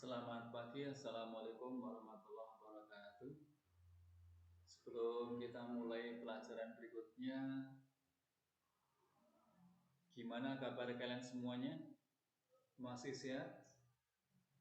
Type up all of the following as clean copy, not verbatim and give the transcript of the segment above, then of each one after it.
Selamat pagi, Assalamualaikum warahmatullahi wabarakatuh. Sebelum kita mulai pelajaran berikutnya, gimana kabar kalian semuanya? Masih sehat?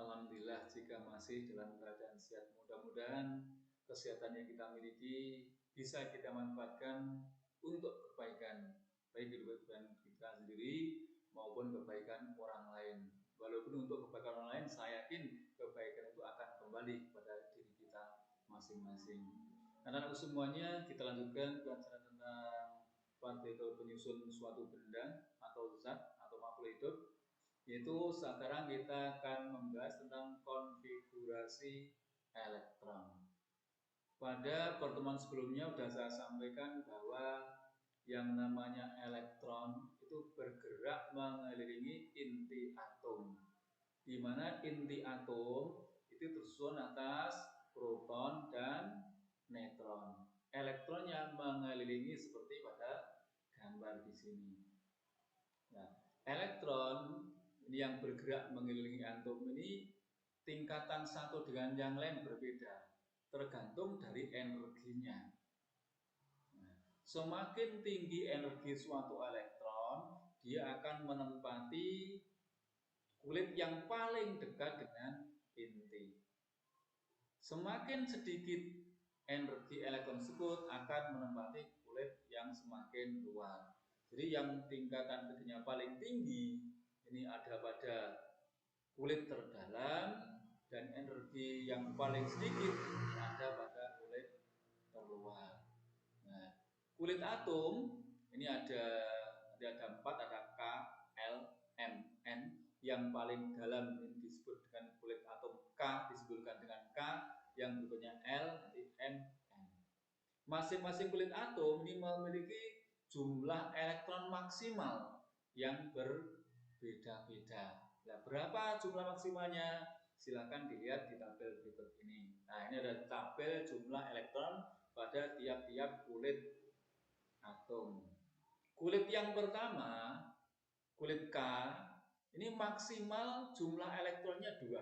Alhamdulillah jika masih dalam keadaan sehat. Mudah-mudahan kesehatan yang kita miliki bisa kita manfaatkan untuk kebaikan, baik kebaikan kita sendiri maupun kebaikan orang lain. Walaupun untuk kebaikan orang lain, saya yakin kebaikan itu akan kembali kepada diri kita masing-masing. Anak-anak semuanya, kita lanjutkan pelajaran tentang partikel penyusun suatu benda atau zat atau makhluk hidup. Yaitu sekarang kita akan membahas tentang konfigurasi elektron. Pada pertemuan sebelumnya sudah saya sampaikan bahwa yang namanya elektron itu bergerak mengelilingi inti atom, di mana inti atom itu tersusun atas proton dan neutron. Elektronnya mengelilingi seperti pada gambar di sini. Nah, elektron ini yang bergerak mengelilingi atom ini tingkatan satu dengan yang lain berbeda, tergantung dari energinya. Nah, semakin tinggi energi suatu elektron, dia akan menempati kulit yang paling dekat dengan inti. Semakin sedikit energi elektron tersebut akan menempati kulit yang semakin luar. Jadi yang tingkatan energinya paling tinggi ini ada pada kulit terdalam, dan energi yang paling sedikit ada pada kulit terluar. Nah, kulit atom ini ada 4, ada K, L, M, N. Yang paling dalam ini disebut dengan kulit atom K, disebutkan dengan K, yang berikutnya L, nanti M, N. Masing-masing kulit atom ini memiliki jumlah elektron maksimal yang berbeda-beda. Nah, berapa jumlah maksimalnya? Silakan dilihat di tabel berikut ini. Nah, ini ada tabel jumlah elektron pada tiap-tiap kulit atom. Kulit yang pertama, kulit K, ini maksimal jumlah elektronnya 2.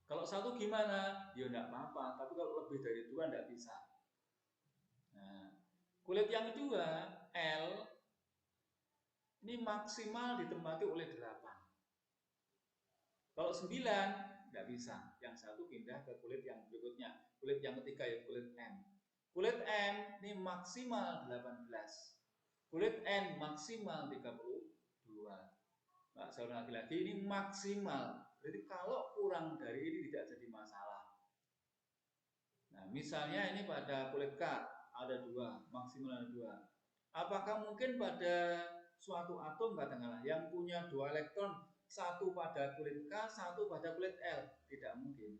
Kalau 1 gimana? Ya enggak apa-apa, tapi kalau lebih dari 2 enggak bisa. Nah, kulit yang kedua, L, ini maksimal ditempati oleh 8. Kalau 9 enggak bisa. Yang satu pindah ke kulit yang berikutnya. Kulit yang ketiga ya kulit M. Kulit M ini maksimal 18. Kulit N maksimal 32. Nah, saya ulang lagi-lagi, ini maksimal. Jadi kalau kurang dari ini tidak jadi masalah. Nah, misalnya ini pada kulit K ada 2, maksimal ada 2. Apakah mungkin pada suatu atom katakanlah yang punya 2 elektron, satu pada kulit K, satu pada kulit L? Tidak mungkin.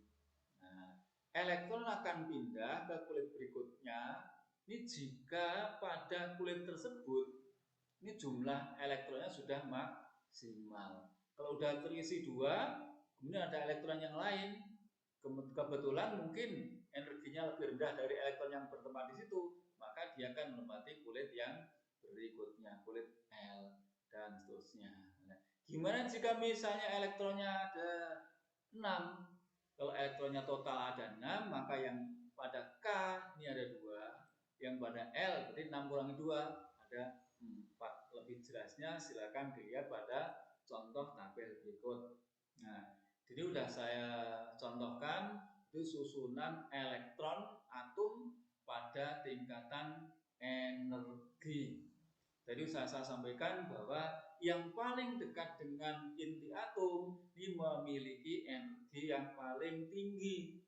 Nah, elektron akan pindah ke kulit berikutnya. Ini jika pada kulit tersebut ini jumlah elektronnya sudah maksimal. Kalau sudah terisi 2, kemudian ada elektron yang lain, kebetulan mungkin energinya lebih rendah dari elektron yang bertempat di situ, maka dia akan menempati kulit yang berikutnya, kulit L dan seterusnya. Nah, gimana jika misalnya elektronnya ada 6? Kalau elektronnya total ada 6, maka yang pada K ini ada 2, yang pada L berarti 6 kurangi 2 ada 4. Lebih jelasnya silakan dilihat pada contoh tabel berikut. Nah, jadi sudah saya contohkan itu susunan elektron atom pada tingkatan energi. Jadi saya sampaikan bahwa yang paling dekat dengan inti atom ini memiliki energi yang paling tinggi.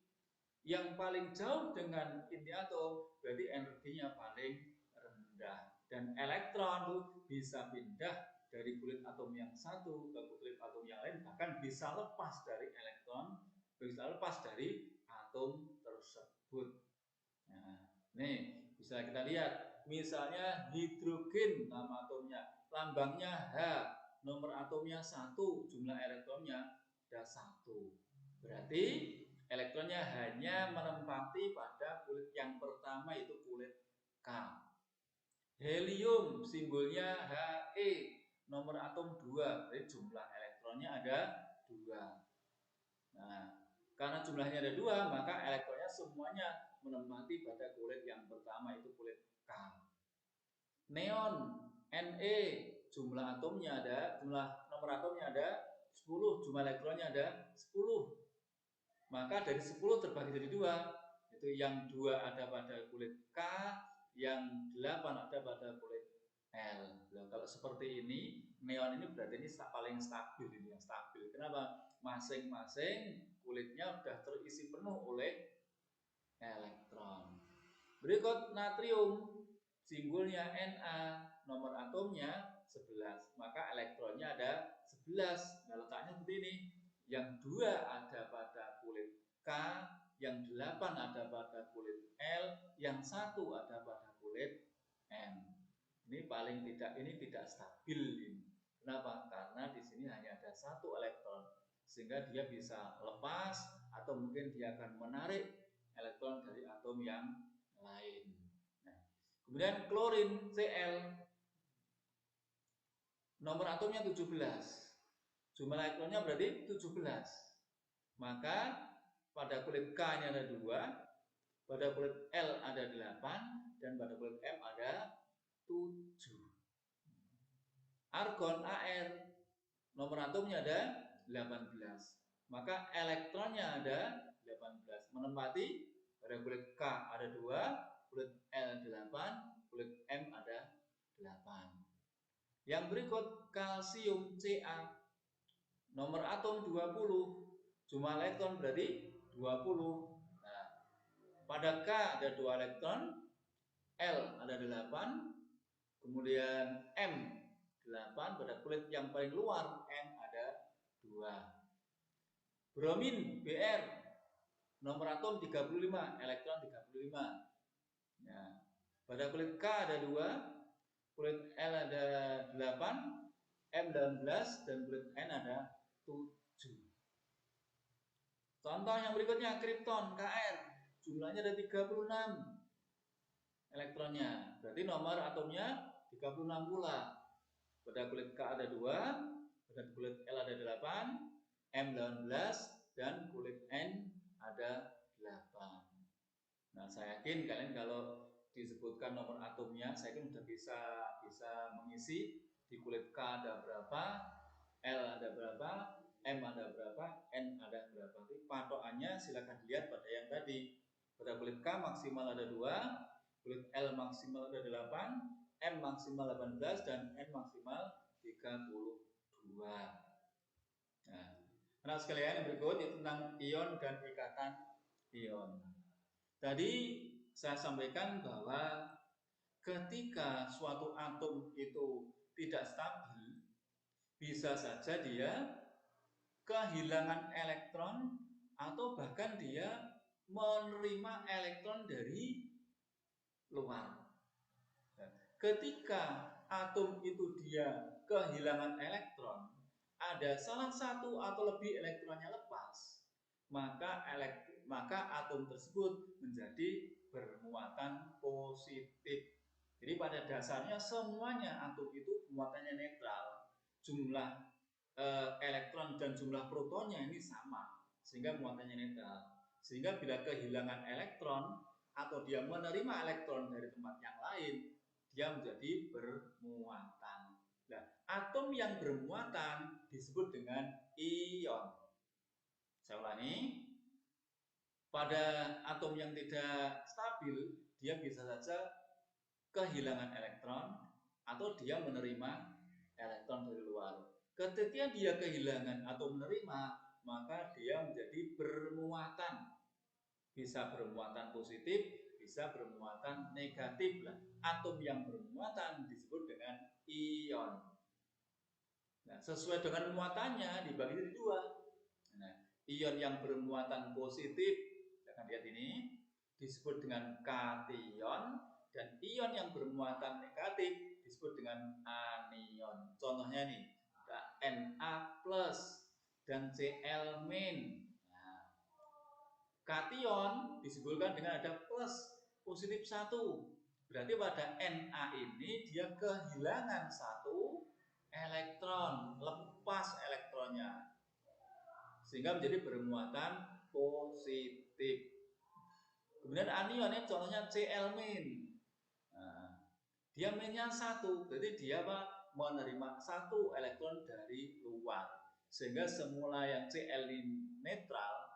Yang paling jauh dengan inti atom berarti energinya paling rendah. Dan elektron itu bisa pindah dari kulit atom yang satu ke kulit atom yang lain, bahkan bisa lepas dari elektron, bisa lepas dari atom tersebut. Nah, nih bisa kita lihat, misalnya hidrogen nama atomnya, lambangnya H, nomor atomnya 1, jumlah elektronnya ada 1. Berarti elektronnya hanya menempati pada kulit yang pertama, yaitu kulit K. Helium simbolnya He, nomor atom 2, jadi jumlah elektronnya ada 2. Nah, karena jumlahnya ada 2, maka elektronnya semuanya menempati pada kulit yang pertama, itu kulit K. Neon, Ne, jumlah atomnya ada, jumlah nomor atomnya ada 10, jumlah elektronnya ada 10. Maka dari 10 terbagi jadi 2, itu yang 2 ada pada kulit K, yang 8 ada pada kulit L. Nah, kalau seperti ini, neon ini berarti ini paling stabil, ini yang stabil. Kenapa? Masing-masing kulitnya sudah terisi penuh oleh elektron. Berikut natrium, simbolnya Na, nomor atomnya 11, maka elektronnya ada 11. Nah, letaknya seperti ini. Yang 2 ada pada kulit K, yang 8 ada pada kulit L, yang 1 ada pada kulit M. Ini paling tidak, ini tidak stabil ini. Kenapa? Karena di sini hanya ada 1 elektron, sehingga dia bisa lepas atau mungkin dia akan menarik elektron dari atom yang lain. Nah, kemudian klorin Cl, nomor atomnya 17, jumlah elektronnya berarti 17. Maka pada kulit K ini ada 2, pada kulit L ada 8, dan pada kulit M ada 7. Argon Ar, nomor atomnya ada 18, maka elektronnya ada 18, menempati pada kulit K ada 2, kulit L 8, kulit M ada 8. Yang berikut kalsium Ca, nomor atom 20, jumlah elektron berarti 20. Nah, pada K ada 2 elektron, L ada 8, kemudian M 8, pada kulit yang paling luar N ada 2. Bromin Br, nomor atom 35, elektron 35. Nah, pada kulit K ada 2, kulit L ada 8, M 18, dan kulit N ada 7. Contoh yang berikutnya kripton Kr, jumlahnya ada 36 elektronnya, berarti nomor atomnya 36 pula. Pada kulit K ada 2, pada kulit L ada 8, M 18, dan kulit N ada 8. Nah, saya yakin kalian kalau disebutkan nomor atomnya, saya yakin sudah bisa mengisi di kulit K ada berapa, L ada berapa, M ada berapa, N ada berapa. Jadi patokannya silakan dilihat pada yang tadi. Pada kulit K maksimal ada 2, kulit L maksimal ada 8, M maksimal 18, dan N maksimal 32. Nah, anak sekalian, yang berikut itu tentang ion dan ikatan ion. Tadi saya sampaikan bahwa ketika suatu atom itu tidak stabil, bisa saja dia kehilangan elektron atau bahkan dia menerima elektron dari luar. Ketika atom itu dia kehilangan elektron, ada salah satu atau lebih elektronnya lepas, maka atom tersebut menjadi bermuatan positif. Jadi pada dasarnya semuanya atom itu muatannya netral. Jumlah elektron dan jumlah protonnya ini sama, sehingga muatannya netral. Sehingga bila kehilangan elektron atau dia menerima elektron dari tempat yang lain, dia menjadi bermuatan. Nah, atom yang bermuatan disebut dengan ion. Saya ulangi, pada atom yang tidak stabil, dia bisa saja kehilangan elektron atau dia menerima elektron dari luar. Ketika dia kehilangan atau menerima, maka dia menjadi bermuatan. Bisa bermuatan positif, bisa bermuatan negatif lah. Atom yang bermuatan disebut dengan ion. Nah, sesuai dengan muatannya dibagi jadi 2. Nah, ion yang bermuatan positif, kita akan lihat ini, disebut dengan kation, dan ion yang bermuatan negatif disebut dengan anion. Contohnya nih, ada Na plus dan Cl min. Kation disimbolkan dengan ada plus positif 1. Berarti pada Na ini dia kehilangan 1 elektron, lepas elektronnya. sehingga menjadi bermuatan positif. Kemudian anion ini contohnya Cl-. Nah, dia minnya 1, berarti dia apa? Menerima 1 elektron dari luar, sehingga semula yang Cl ini netral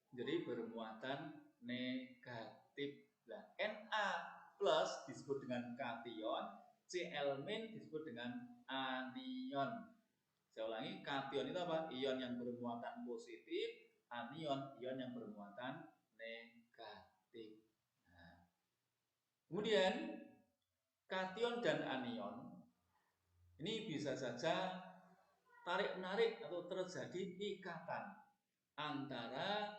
jadi bermuatan negatif. Nah, Na plus disebut dengan kation, Cl- disebut dengan anion. Saya ulangi, kation itu apa? Ion yang bermuatan positif, anion ion yang bermuatan negatif. Nah, kemudian kation dan anion ini bisa saja tarik-menarik atau terjadi ikatan antara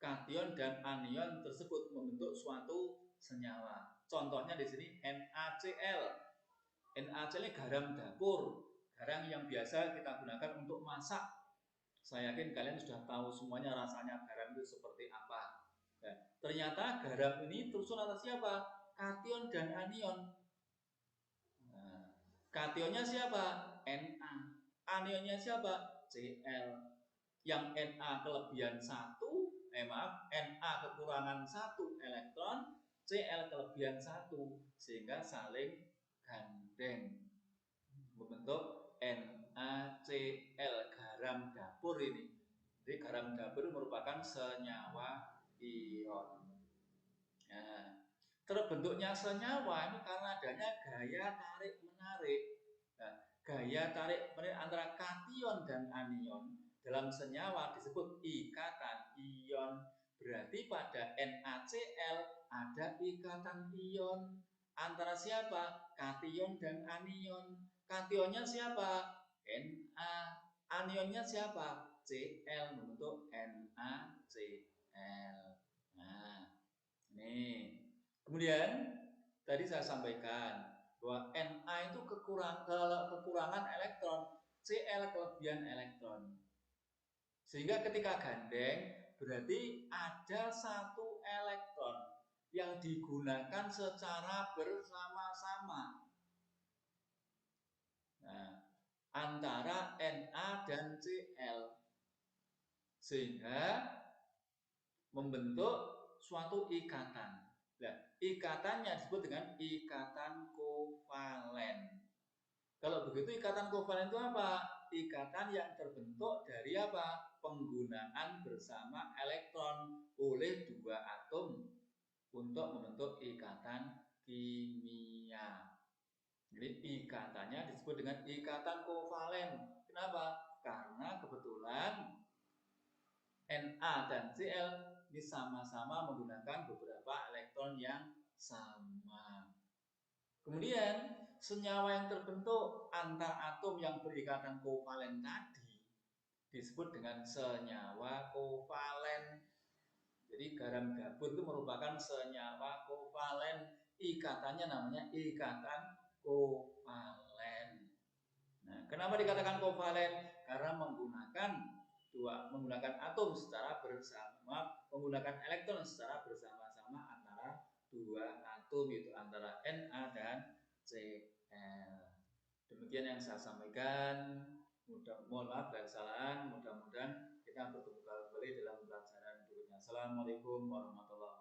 kation dan anion tersebut membentuk suatu senyawa. Contohnya di sini NaCl. NaCl ini garam dapur, garam yang biasa kita gunakan untuk masak. Saya yakin kalian sudah tahu semuanya rasanya garam itu seperti apa. Nah, ternyata garam ini tersusun atas siapa? Kation dan anion. Nah, kationnya siapa? Na. Anionnya siapa? Cl. Yang Na kelebihan 1, Na kekurangan 1 elektron, Cl kelebihan 1, sehingga saling gandeng membentuk NaCl, garam dapur ini. Jadi garam dapur merupakan senyawa ion. Nah, terbentuknya senyawa itu karena adanya gaya tarik menarik. Nah, gaya tarik menarik antara kation dan anion dalam senyawa disebut ikatan ion. Berarti pada NaCl ada ikatan ion antara siapa? Kation dan anion. Kationnya siapa? Na. Anionnya siapa? Cl, membentuk NaCl. Nah, nih. Kemudian tadi saya sampaikan bahwa Na itu kekurangan elektron, Cl kelebihan elektron. Sehingga ketika gandeng berarti ada 1 elektron yang digunakan secara bersama-sama. Nah, antara Na dan Cl, sehingga membentuk suatu ikatan. Nah, ikatannya disebut dengan ikatan kovalen. Kalau begitu ikatan kovalen itu apa? Ikatan yang terbentuk dari apa? Penggunaan bersama elektron oleh 2 atom untuk membentuk ikatan kimia. Jadi ikatannya disebut dengan ikatan kovalen. Kenapa? Karena kebetulan Na dan Cl ini sama-sama menggunakan beberapa elektron yang sama. Kemudian senyawa yang terbentuk antar atom yang berikatan kovalen tadi disebut dengan senyawa kovalen. Jadi garam dapur itu merupakan senyawa kovalen. Ikatannya namanya ikatan kovalen. Nah, kenapa dikatakan kovalen? Karena menggunakan atom secara bersama, menggunakan elektron secara bersama-sama antara 2 atom, yaitu antara Na dan Cl. Demikian yang saya sampaikan. Mohon maaf dari kesalahan. Mudah-mudahan kita bertemu kembali dalam pelajaran berikutnya. Assalamualaikum warahmatullahi wabarakatuh.